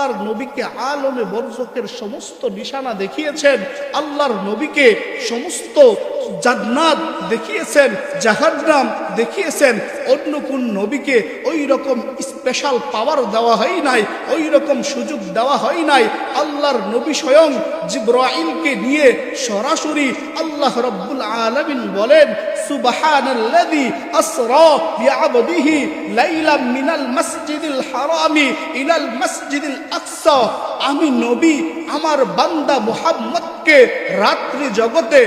আল্লাহর নবীকে আলমে বরজকের সমস্ত নিশানা দেখিয়েছেন, আল্লাহর নবীকে সমস্ত জান্নাত দেখিয়েছেন, জাহান্নাম দেখিয়েছেন। অন্য কোন নবীকে ওই রকম স্পেশাল পাওয়ার দেওয়া হয় নাই, ওই রকম সুযোগ দেওয়া হয় নাই। আল্লাহর নবী স্বয়ং জিবরাইলকে নিয়ে সরাসরি আল্লাহ রাব্বুল আলামিন বলেন, সুবহানাল্লাযী আসরা বিআবদিহি লাইলাম মিনাল মাসজিদিল হারামি ইলাল মাসজিদিল আকসা। আমি নবী আমার বান্দা মুহাম্মদকে রাত্রি জগতে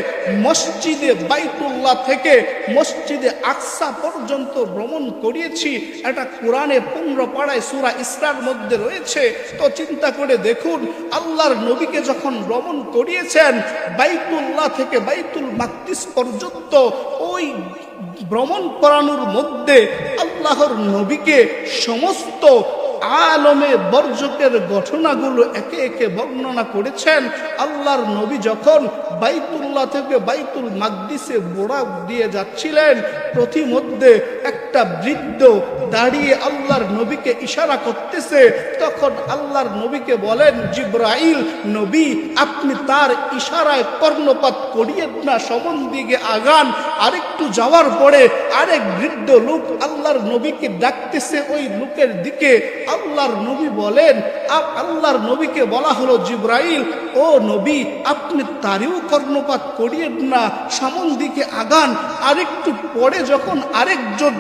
মসজিদে বাইতুল্লাহ থেকে মসজিদে আকসা পর্যন্ত ভ্রমণ করিয়েছি। এটা কোরআনে 15 পাড়ায় সূরা ইসরার মধ্যে রয়েছে। তো চিন্তা করে দেখুন, আল্লাহর নবীকে যখন ভ্রমণ করিয়েছেন বাইতুল্লাহ থেকে বাইতুল মাকদিস পর্যন্ত, ওই ভ্রমণ করানোর মধ্যে আল্লাহর নবীকে সমস্ত আলমে বরজকের ঘটনাগুলো একে একে বর্ণনা করেছেন। আল্লাহর নবী যখন বাইতুল্লাহ থেকে বাইতুল মাকদিসে বোরাক দিয়ে যাচ্ছিলেন, প্রতিমধ্যে একটা বৃদ্ধ দাঁড়িয়ে আল্লাহর নবীকে ইশারা করতেছে। তখন আল্লাহর নবীকে বলেন, জিবরাইল নবী আপনি তার ইশারায় কর্ণপাত করিয়েন না, সমন দিকে আগান। আরেকটু যাওয়ার পরে আরেক বৃদ্ধ লোক আল্লাহর নবীকে ডাকতেছে ওই লোকের দিকে। আল্লাহর নবী বলেন, আল্লাহর নবীকে বলা হলো, জিবরাইল ও নবী আপনি তারও কর্ণপাত করিয়েন না, সামন দিকে আগান। আরেকটু পরে যখন আরেকজন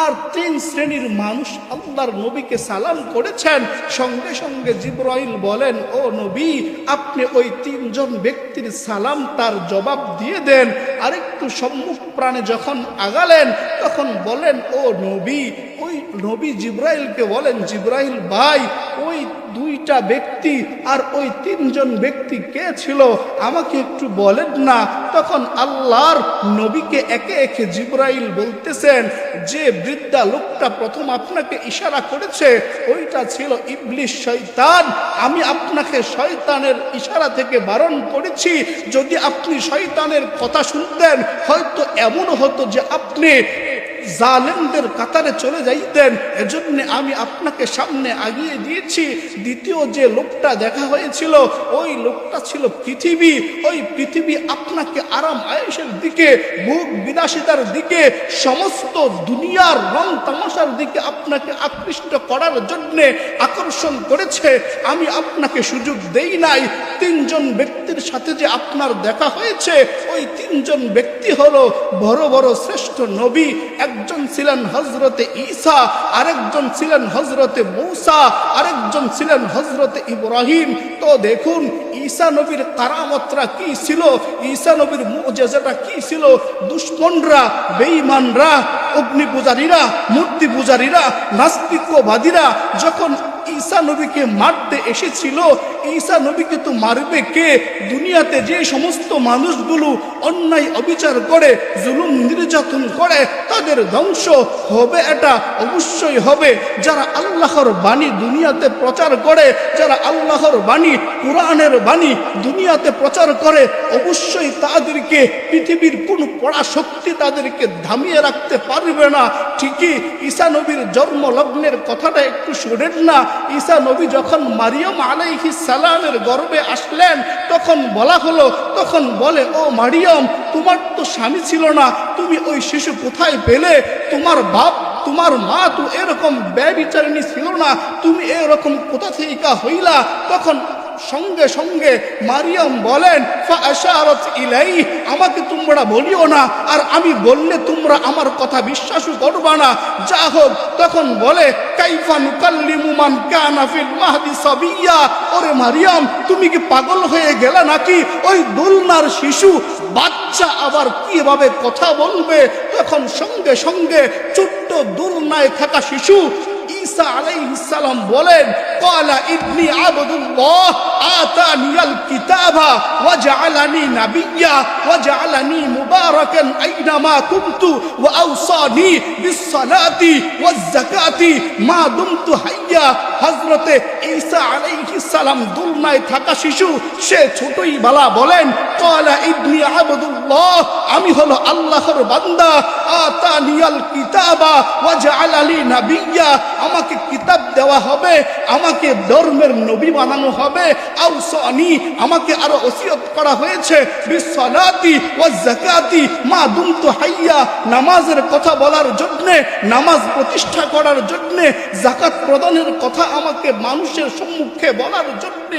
আর 3 শ্রেণীর মানুষ আল্লাহর নবীকে সালাম করেছেন, সঙ্গে সঙ্গে জিবরাইল বলেন, ও নবী আপনি ওই 3 জন ব্যক্তির সালাম তার জবাব দিয়ে দেন। আরেকটু সম্মুখ প্রাণে যখন আগালেন তখন বলেন, ও নবী, ওই নবী জিবরাইলকে বলেন, জিবরাইল ভাই ওই 2টা ব্যক্তি আর ওই 3 জন ব্যক্তি কে ছিল আমাকে একটু বলেন না। তখন আল্লাহর নবীকে একে একে জিবরাইল বলতেছেন, যে বৃদ্ধা লোকটা প্রথম আপনাকে ইশারা করেছে ওইটা ছিল ইবলিস শয়তান। আমি আপনাকে শয়তানের ইশারা থেকে বারণ করেছি। যদি আপনি শয়তানের কথা শুনতেন হয়তো এমন হতো যে আপনি জালেমদের কাতারে চলে যাইতেন, এজন্য আমি আপনাকে সামনে আগিয়ে দিয়েছি। দ্বিতীয় যে লোকটা দেখা হয়েছিল ওই লোকটা ছিল পৃথিবী। ওই পৃথিবী আপনাকে আরাম আয়েশের দিকে, ভোগ বিলাসিতার দিকে, সমস্ত দুনিয়ার রং তামাশার দিকে আপনাকে আকৃষ্ট করার জন্য আকর্ষণ করেছে। আমি আপনাকে সুযোগ দেই নাই। 3 জন ব্যক্তির সাথে যে আপনার দেখা হয়েছে ওই 3 জন ব্যক্তি হলো বড় বড় শ্রেষ্ঠ নবী। একজন ছিলেন হযরতে ঈসা, আরেকজন ছিলেন হযরতে মূসা, আরেকজন ছিলেন হযরতে ইব্রাহিম। তো দেখুন ঈসা নবীর কারামতরা কি ছিল, ঈসা নবীর মুজিজাটা কি ছিল। দুশমনরা, বেঈমানরা, অগ্নি পূজারীরা, মূর্তি পূজারীরা, নাস্তিকবাদীরা যখন ঈসা নবীকে মারতে এসেছিল, ঈসা নবীকে তো মারবে কে? দুনিয়াতে যে সমস্ত মানুষগুলো অন্যায় অবিচার করে, জুলুম নির্যাতন করে, তাদের ধ্বংস হবে, এটা অবশ্যই হবে। যারা আল্লাহর বাণী দুনিয়াতে প্রচার করে, যারা আল্লাহর বাণী, কোরআনের বাণী দুনিয়াতে প্রচার করে, অবশ্যই তাদেরকে পৃথিবীর কোন পড়া শক্তি তাদেরকে থামিয়ে রাখতে পারবে না। ঠিকই ঈসা নবীর জন্ম লগ্নের কথাটা একটু শুনেন না। ঈসা নবী যখন মারিয়াম আলাইহিস সালামের গর্ভে আসলেন তখন বলা হলো, তখন বলে, ও মারিয়াম তোমার তো স্বামী ছিল না, তুমি ওই শিশু কোথায় পেলে? তোমার বাপ, তোমার মা তো এরকম ব্যভিচারিণী ছিল না, তুমি এরকম কোথা থেকে হইলা? তখন সঙ্গে সঙ্গে মারিয়াম বলেন, ফাআশারাত ইলাইহি, আমাকে তোমরা বলিও না, আর আমি বললে তোমরা আমার কথা বিশ্বাসও করবা না। যা হোক, তখন বলে, কাইফা নুকাল্লিমু মান কানা ফিল মাহদি সাবিয়্যা। ওরে মারিয়াম তুমি কি পাগল হয়ে গেলা নাকি? ওই দোলনার শিশু বাচ্চা আবার কিভাবে কথা বলবে? তখন সঙ্গে সঙ্গে ছোট্ট দোলনায় থাকা শিশু ঈসা আলাইহিস সালাম বলেন, ক্বালা ইবনি আবদুল্লাহ আতানিয়াল কিতাবা ওয়া জাআলানি নাবিয়্যা ওয়া জাআলানি মুবারাকান আইনামা কুনতু ওয়া আওসানি বিস-সালাতি ওয়াজ-যাকাতি মা দুমতু হাইয়্যা। হযরতে ঈসা আলাইহিস সালাম দুলনায় থাকা শিশু, সে ছোটই বালা বলেন, ক্বালা ইবনি আবদুল্লাহ, আমি হলো আল্লাহর বান্দা, আতানিয়াল কিতাবা ওয়া জাআলানি নাবিয়্যা, আমাকে কিতাব দেওয়া হবে, আমাকে ধর্মের নবী বানানো হবে। আউসানি, আমাকে আরো ওসিয়ত করা হয়েছে বিসসালাতি ওয়াজ যাকাতি মা দুমতু হাইয়া, নামাজের কথা বলার জন্য, নামাজ প্রতিষ্ঠা করার জন্য, যাকাত প্রদানের কথা আমাকে মানুষের সম্মুখে বলার জন্য।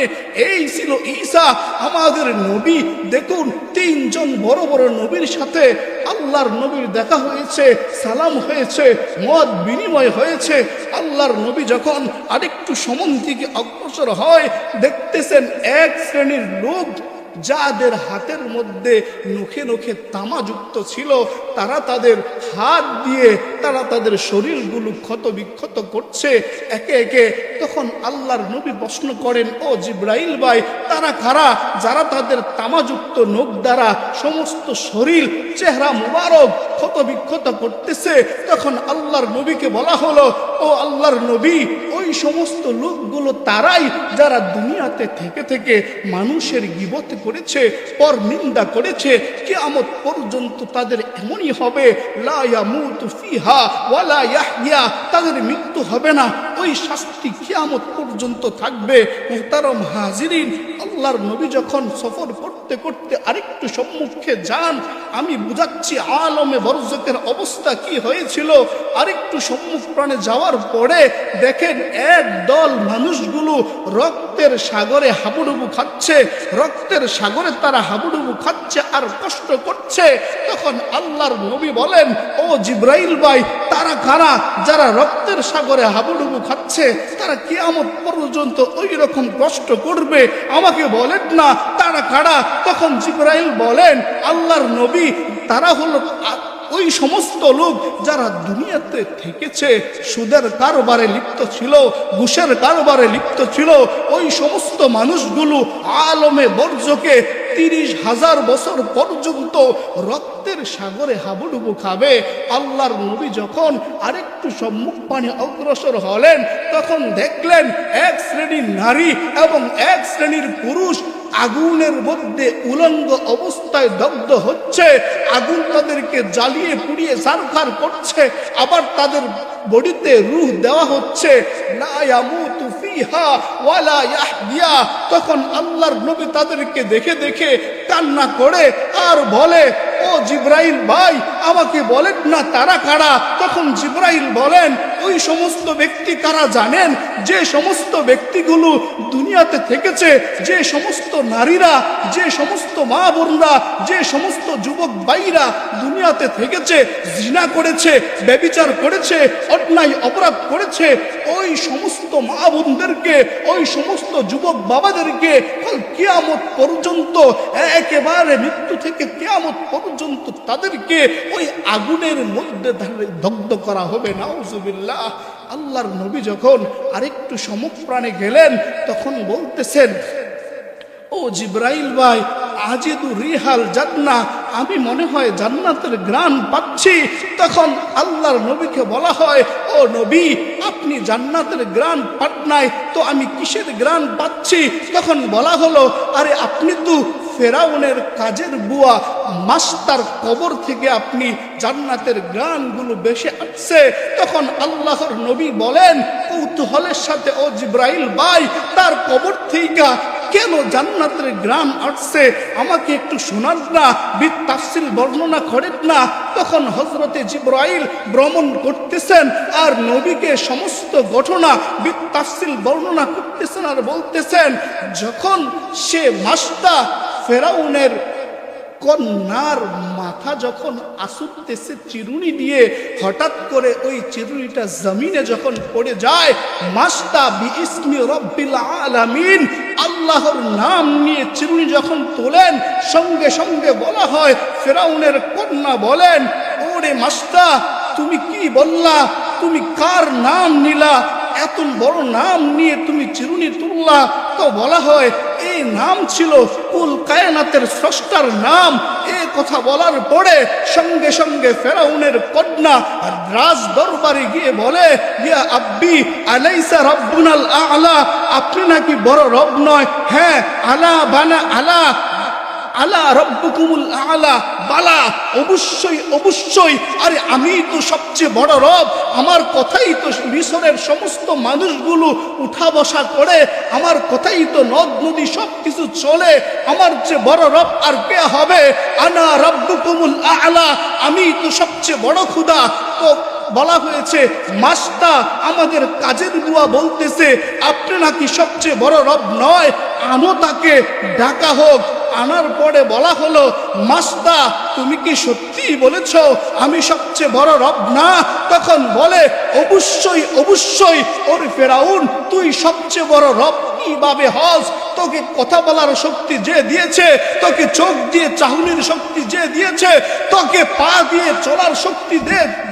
এই ছিল ঈসা আমাদের নবী। দেখুন, তিনজন বড় বড় নবীর সাথে আল্লাহর নবীর দেখা হয়েছে, সালাম হয়েছে, মত বিনিময় হয়েছে। আল্লাহর নবী যখন আরেকটু সমন দিকে অগ্রসর হয়, দেখতেছেন এক শ্রেণীর লোক যাদের হাতের মধ্যে নখে নখে তামাযুক্ত ছিল, তারা তাদের হাত দিয়ে তারা তাদের শরীরগুলো ক্ষত বিক্ষত করছে একে একে। তখন আল্লাহর নবী প্রশ্ন করেন, ও জিব্রাইল ভাই, তারা কারা যারা তাদের তামাযুক্ত নখ দ্বারা সমস্ত শরীর চেহারা মুবারক ক্ষত বিক্ষত করতেছে? তখন আল্লাহর নবীকে বলা হলো, ও আল্লাহর নবী, ওই সমস্ত লোকগুলো তারাই যারা দুনিয়াতে থেকে থেকে মানুষের গীবত করেছে, পর নিন্দা করেছে। কিয়ামত পর্যন্ত তাদের এমনই হবে, লা ইয়ামুতু ফিহা ওয়ালা ইয়াহইয়া, তাদের মৃত্যু হবে না, ওই শাস্তি কিয়ামত পর্যন্ত থাকবে। মুহতারাম হাজিরিন, আল্লাহর নবী যখন সফর করতে করতে আরেকটু সম্মুখে যান, আমি বুঝাচ্ছি আলমে বরজকের অবস্থা কি হয়েছিল। আরেকটু সম্মুখ প্রাণে যাওয়ার পরে দেখেন এক দল মানুষগুলো রক্তের সাগরে হাবুডুবু খাচ্ছে, রক্তের সাগরে তারা হাবুডুবু খাচ্ছে আর কষ্ট করছে। তখন আল্লাহর নবী বলেন, ও জিব্রাইল ভাই, তারা কারা যারা রক্তের সাগরে হাবুডুবু খাচ্ছে? তারা কিয়ামত পর্যন্ত ওই রকম কষ্ট করবে, আমাকে বলেন না তারা কারা? তখন জিব্রাইল বলেন, আল্লাহর নবী, তারা হলো ওই সমস্ত লোক যারা দুনিয়াতে থেকেছে সুদের কারবারে লিপ্ত ছিল, ঘুষের কারবারে লিপ্ত ছিল। ওই সমস্ত মানুষগুলো আলমে বরজকে 30,000 বছর পর্যন্ত রক্তের সাগরে হাবুডুবু খাবে। আল্লাহর নবী যখন আরেকটু সম্মুখ পানে অগ্রসর হলেন, তখন দেখলেন এক শ্রেণীর নারী এবং এক শ্রেণীর পুরুষ আগুনের মধ্যে উলঙ্গ অবস্থায় দগ্ধ হচ্ছে। আগুন তাদেরকে জ্বালিয়ে পুড়িয়ে ছারখার করছে, আবার তাদের বডিতে রূহ দেওয়া হচ্ছে। লা ইয়ামুতু ফিহা ওয়ালা ইয়াহইয়া। তখন আল্লাহর নবী তাদেরকে দেখে দেখে কান্না করে আর বলে, ও জিব্রাইল ভাই, আমাকে বলেন না তারা কারা? তখন জিব্রাইল বলেন, ওই সমস্ত ব্যক্তি কারা জানেন? যে সমস্ত ব্যক্তিগুলো দুনিয়াতে থেকেছে, যে সমস্ত নারীরা, যে সমস্ত মা বোনরা, যে সমস্ত যুবক ভাইরা দুনিয়াতে থেকেছে, জিনা করেছে, ব্যভিচার করেছে, অন্যায় অপরাধ করেছে, ওই সমস্ত মা বোনদেরকে, ওই সমস্ত যুবক বাবাদেরকে কিয়ামত পর্যন্ত, একেবারে মৃত্যু থেকে কিয়ামত পর্যন্ত তাদেরকে ওই আগুনের মধ্যে দগ্ধ করা হবে। নাউজুবিল্লাহ। আল্লাহর নবী যখন আরেকটু সমপ্রাণে গেলেন, তখন বলতেছেন, ও জিব্রাইল ভাই, আজিদু রিহাল জান্নাহ, আমি মনে হয় জান্নাতের ঘ্রাণ পাচ্ছি। তখন আল্লাহর নবীকে বলা হয়, ও নবী, আপনি জান্নাতের ঘ্রাণ পান নাই তো আমি কিসের ঘ্রাণ পাচ্ছি? তখন বলা হলো, আরে আপনি তো ফেরাউনের কাজের বুয়া মাস্টার কবর থেকে আপনি জান্নাতের ঘ্রাণগুলো বেশি আসছে। তখন আল্লাহর নবী বলেন কৌতূহলের সাথে, ও জিব্রাইল ভাই, তার কবর থেকে কেন জান্নাতের ঘ্রাণ আসছে আমাকে একটু শোনান না, বিস্তারিত বর্ণনা করেন না। তখন হযরতে জিব্রাইল ভ্রমণ করতেছেন আর নবীকে সমস্ত ঘটনা বিস্তারিত বর্ণনা করতেছেন আর বলতেছেন, যখন সে মাস্টার ফেরাউনের কন্যার মাথা যখন আসুতেছে চিরুনি দিয়ে, হঠাৎ করে ওই চিরুনিটা জমিনে যখন পড়ে যায়, মাস্তা বিইসমি রব্বিল আলামিন, আল্লাহর নাম নিয়ে চিরুনি যখন তোলেন, সঙ্গে সঙ্গে বলা হয়, ফেরাউনের কন্যা বলেন, ওরে মাস্তা, তুমি কি বললা? তুমি কার নাম নিলা? এত বড় নাম নিয়ে তুমি চিরুনি তুললা? তো বলা হয়, এই নাম ছিল কুল কায়নাতের স্রষ্টার নাম। এই কথা বলার পরে সঙ্গে সঙ্গে ফেরাউনের কন্যা রাজ দরবারে গিয়ে বলে, ইয়া আব্বি আলাইসা রব্বুনাল আ'লা, আপনি নাকি বড় রব নয়? হ্যাঁ, আলা বানা আলা, আলা রাব্বুকুমুল আলা, বালা, অবশ্যই অবশ্যই, আরে আমি তো সবচেয়ে বড় রব। আমার কথাই তো মিশরের সমস্ত মানুষগুলো উঠা বসা করে, আমার কথাই তো নদ নদী সবকিছু চলে। আমার চেয়ে বড় রব আর কে হবে? আনা রাব্বুকুমুল আলা, আমি তো সবচেয়ে বড় খোদা। তো বলা হয়েছে মাসটা আমাদের কাজের বুয়া বলতেছে আপনি নাকি সবচেয়ে বড় রব নয়, আনো তাকে, ডাকা হোক। আনার পরে বলা হলো মাসটা তুমি কি সত্যি বলেছ আমি সবচেয়ে বড় রব না? তখন বলে অবশ্যই অবশ্যই। ওর ফেরাউন তুই সবচেয়ে বড় রব কিভাবে হস? তোকে কথা বলার শক্তি যে দিয়েছে, তোকে চোখ দিয়ে চাহনির শক্তি যে দিয়েছে, তোকে পা দিয়ে চলার শক্তি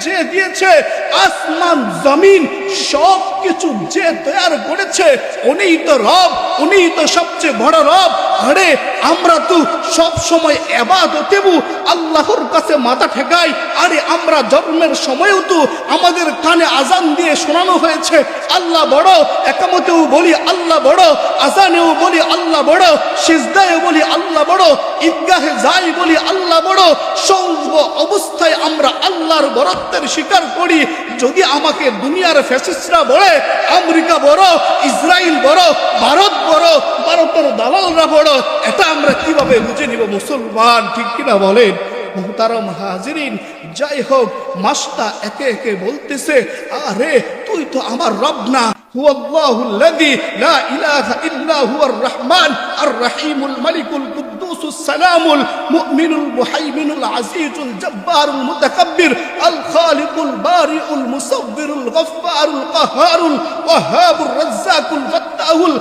যে দিয়েছে, আসমান জমিন সব কিছু যে তৈরি করেছে, উনিই তো রব, উনিই তো সবচেয়ে বড় রব। আরে আমরা তো সব সময় ইবাদতেবু আল্লাহর কাছে মাথা ঠেকাই। আরে আমরা জন্মের সময়ও তো আমাদের কানে আজান দিয়ে শোনানো হয়েছে আল্লাহ বড়, একামতেও বলি আল্লাহ বড়, আজানেও বলি আল্লাহ বড়, সিজদায়ও বলি আল্লাহ বড়, ঈদগাহে যাই বলি আল্লাহ বড়। সর্ব অবস্থায় আমরা আল্লাহর বড়ত্বের স্বীকার করি। যদি আমাকে দুনিয়ার ফ্যাসিস্টরা বলে আমেরিকা বড়, ইসরায়েল বড়, ভারত বড়, ভারতের দালালরা বড়, এটা আমরা কিভাবে বুঝে নিব মুসলমান? ঠিক কিনা বলেন? মুহতারাম হাজিরিন, যাই হোক মাসটা একে একে বলতেছে আরে তুই তো আমার রব না। হুয়াল্লাহুল্লাযী লা ইলাহা ইল্লা হুয়ার রহমান আর রহিমুল মালিকুল কুদ্দুসুস সালামুল মুমিনুল মুহাইমিনুল আজিজুল জব্বারুল মুতাকাব্বির আল খালিকুল বারিউল মুসাব্বিরুল গফফারুল কাহ্হারুল ওয়াহাবুর রাজ্জাকুল ফাত্তাহুল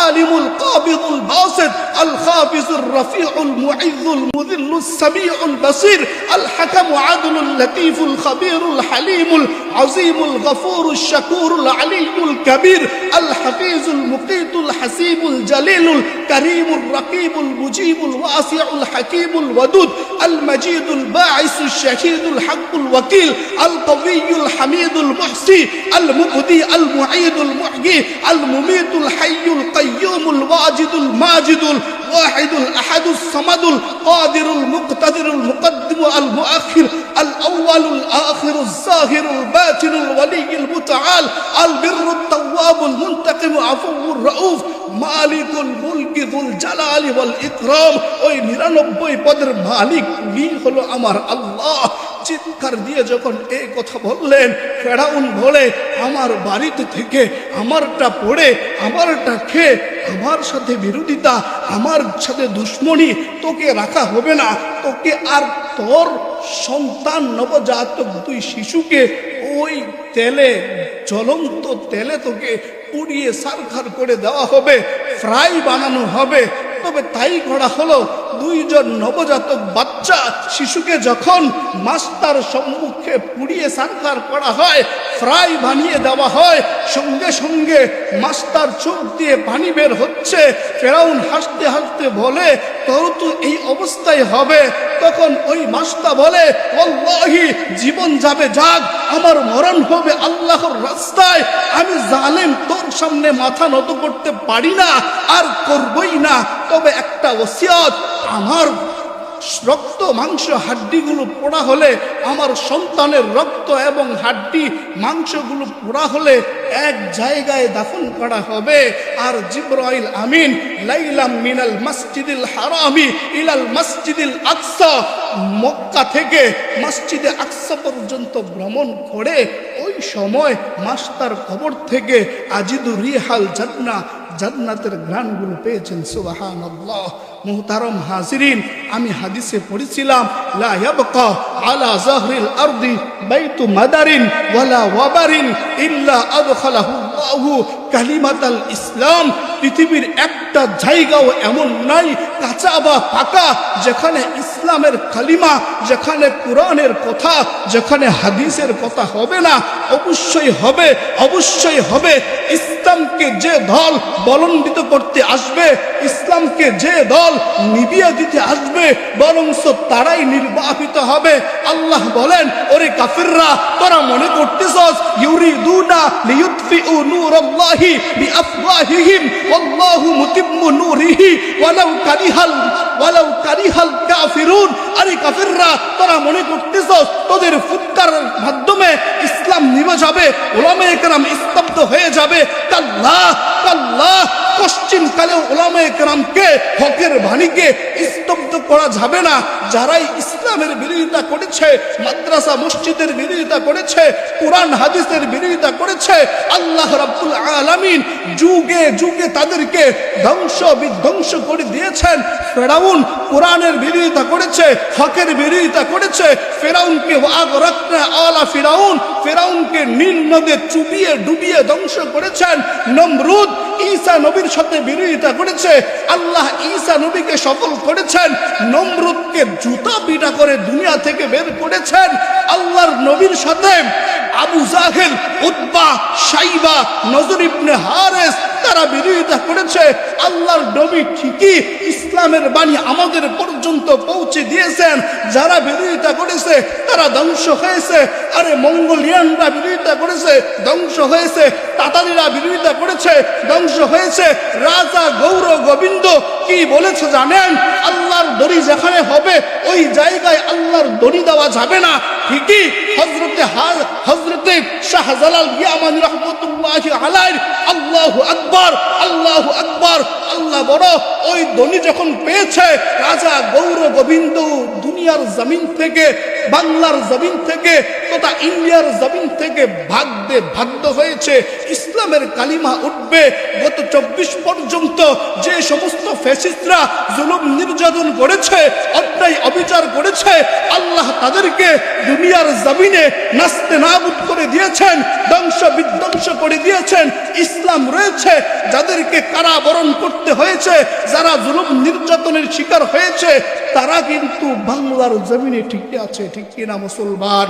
আলিমুল কাবিদুল বাসিত আল খাফিজুর রফিউল মুইজ্জুল মুযিল্লুস সামিউল বাসির আল হাকামু আদলুল লতীফুল খবীরুল হালিমুল আজিমুল গফুরুশ শাকুরুল আলিয়ুল কাবীর আল হাফিজুল মুকিতুল হাসিবুল জালিলুল কারীমুর রাকিবুল মুজিবুল ওয়াসিউল হাকীমুল ওয়াদুদ আল মাজিদুল বাঈসুশ শাহীদুল হকুল ওয়াকিল আল কওয়িয়ুল হামিদুল মুহসি আল মুবদি আল মুঈদুল মুহয়ি আল মুমীতুল হাইয়ুল কাইয়্যুমুল ওয়াজিদুল মাজিদুল ওয়াহিদুল আহাদুস সামাদুল কাদিরুল মুকতাদিরুল মুকদ্দিম আল মুআখির আল আউয়ালুল আখিরুজ যাহিরুল বাতিনুল ওয়ালিয়ুল মুতাআল আল বিররুত তাওয়াবুল মুনতাকিম আফুউর রাউফ মালিকুল মুলকি যুল জালালি ওয়াল ইকরাম। ওই 99 পদের মালিক উনি হলো আমার আল্লাহ। চিৎকার দিয়ে যখন এই কথা বললেন, ফেরাউন বলে আমার বাড়িতে থেকে আমারটা পড়ে আমারটা খেয়ে আমার সাথে বিরোধিতা, আমার সাথে দুশ্মনী, তোকে রাখা হবে না। তোকে আর তোর সন্তান নবজাতক দুই শিশুকে ওই তেলে, জ্বলন্ত তেলে তোকে পুড়িয়ে সারখার করে দেওয়া হবে, ফ্রাই বানানো হবে। তবে তাই করা হলো। দুইজন নবজাতক বাচ্চা শিশুকে যখন মাস্টার সম্মুখে পুড়িয়ে সারখার করা হয়, ফ্রাই বানিয়ে দেওয়া হয়, সঙ্গে সঙ্গে মাস্টার চোখ দিয়ে পানি বের হচ্ছে। ফেরাউন হাসতে হাসতে বলে তোর তো এই অবস্থায় হবে। তখন ওই মাস্টার বলে ওয়াল্লাহি জীবন যাবে যাক, আমার মরণ হবে আল্লাহর রাস্তায়। আমি জালেম তোর সামনে মাথা নত করতে পারি না, আর করবই না। তবে একটা ওসিয়ত, আমার রক্ত মাংস হাড্ডিগুলো পোড়া হলে, আমার সন্তানের রক্ত এবং হাড্ডি মাংসগুলো পোড়া হলে এক জায়গায় দাফন করা হবে। আর জিবরাইল আমিন লাইলাম মিনাল মসজিদিল হারামি ইলাল মসজিদিল আকসা, মক্কা থেকে মসজিদে আকসা পর্যন্ত ভ্রমণ করে ওই সময় মাস্টার কবর থেকে আজিদু রিহাল জান্নাহ, জান্নাতের ঘ্রাণগুলো পেয়েছেন। সুবহানাল্লাহ। মুহতারাম হাজিরিন, আমি হাদিসে পড়েছিলাম লা ইয়াবকা আলা যাহরিল আরদি বাইতু মাদারিন ওয়ালা ওয়াবারিন ইল্লা আদখালাহু আল্লাহু কালিমাতাল ইসলাম। পৃথিবীর একটা জায়গাও এমন নাই কাঁচা বা পাকা যেখানে ইসলামের কালিমা, যেখানে কোরআনের কথা, যেখানে হাদিসের কথা হবে না। অবশ্যই হবে, অবশ্যই হবে। ইসলামকে যে দল বলন্ডিত করতে আসবে, ইসলামকে যে দল নিবিয়ে দিতে আসবে, বরংস তারাই নির্বাহিত হবে। আল্লাহ বলেন ওরে কাফিররা, তোরা মনে করতেছস ইউরিদুনা লিইউতফিউ নূরাল্লাহি বিআফওয়াহিহিম ওয়াল্লাহু মুতিম্মু নূরিহি ওয়ালাউ কারিহাল ওয়ালাউ কারিহাল কাফিরুন। আরে কাফিররা, তোরা মনে করতেছস তোদের ফুৎকারের মাধ্যমে ইসলাম নিভে যাবে, উলামায়ে কেরাম স্তব্ধ হয়ে যাবে? কাল্লাহ কাল্লাহ, পশ্চিম কালেও উলামায়ে কেরামকে, হকের বাণীকে স্তব্ধ করা যাবে না। যারাই ইসলামের বিরোধিতা করেছে, মাদ্রাসা মসজিদের বিরোধিতা করেছে, কোরআন হাদিসের বিরোধিতা করেছে, আল্লাহ রাব্বুল আলামিন যুগে যুগে তাদেরকে ধ্বংস বিধ্বংস করে দিয়েছেন। ফেরাউন কোরআনের বিরোধিতা করেছে, হকের বিরোধিতা করেছে। ফেরাউনকে ওয়াগরাকনা আলা ফিরাউন, ফেরাউনকে নীল নদে চুবিয়ে ডুবিয়ে ধ্বংস করেছেন। নমরুদ ঈসা নবীর সাথে বিরোধিতা করেছে, আল্লাহ ঈসা নবীকে সফল করেছেন। নমরুদকে জুতা পিটা করে দুনিয়া থেকে বের করেছেন। আল্লাহর নবীর সাথে আবু জাহেল, উতবা, শাইবা, নজর ইবনে হারেস তারা বিরোধিতা করেছে। আল্লাহর নবী ঠিকই ইসলামের বাণী আমাদের পর্যন্ত পৌঁছে দিয়েছেন। যারা বিরোধিতা করেছে তারা ধ্বংস হয়েছে। আরে মঙ্গোলিয়ানরা বিরোধিতা করেছে, ধ্বংস হয়েছে। তাতারিরা বিরোধিতা করেছে, ধ্বংস হয়েছে। রাজা গৌর গোবিন্দ কি বলেছে জানেন? আল্লাহর দড়ি যেখানে হবে ওই জায়গায় আল্লাহর দড়ি দেওয়া যাবে না। ঠিকই হযরতে শাহজালাল ইয়ামানি রাহমাতুল্লাহি আলাইহি আল্লাহু আকবার, আল্লাহু আকবার, আল্লাহ বড়, ওই দড়ি যখন পেয়েছে রাজা গৌর গোবিন্দ দুনিয়ার জমিন থেকে, বাংলার জমিন থেকে তথা ইন্ডিয়ার জমিন থেকে ভাগতে বাধ্য হয়েছে। ইসলামের কালিমা উঠবে। গত 24 পর্যন্ত যে সমস্ত ফ্যাসিস্টরা জুলুম নির্যাতন করেছে, অন্যায় অবিচার করেছে, আল্লাহ তাদেরকে দুনিয়ার জমিনে নাস্তে নাবুদ করে দিয়েছেন, ধ্বংস বিধ্বংস করে দিয়েছেন। ইসলাম রয়েছে, যাদেরকে কারাবরণ করতে হয়েছে, যারা জুলুম নির্যাতনের শিকার হয়েছে, তারা কিন্তু বাংলার জমিনে ঠিকই আছে। ঠিক কিনা মুসলমান?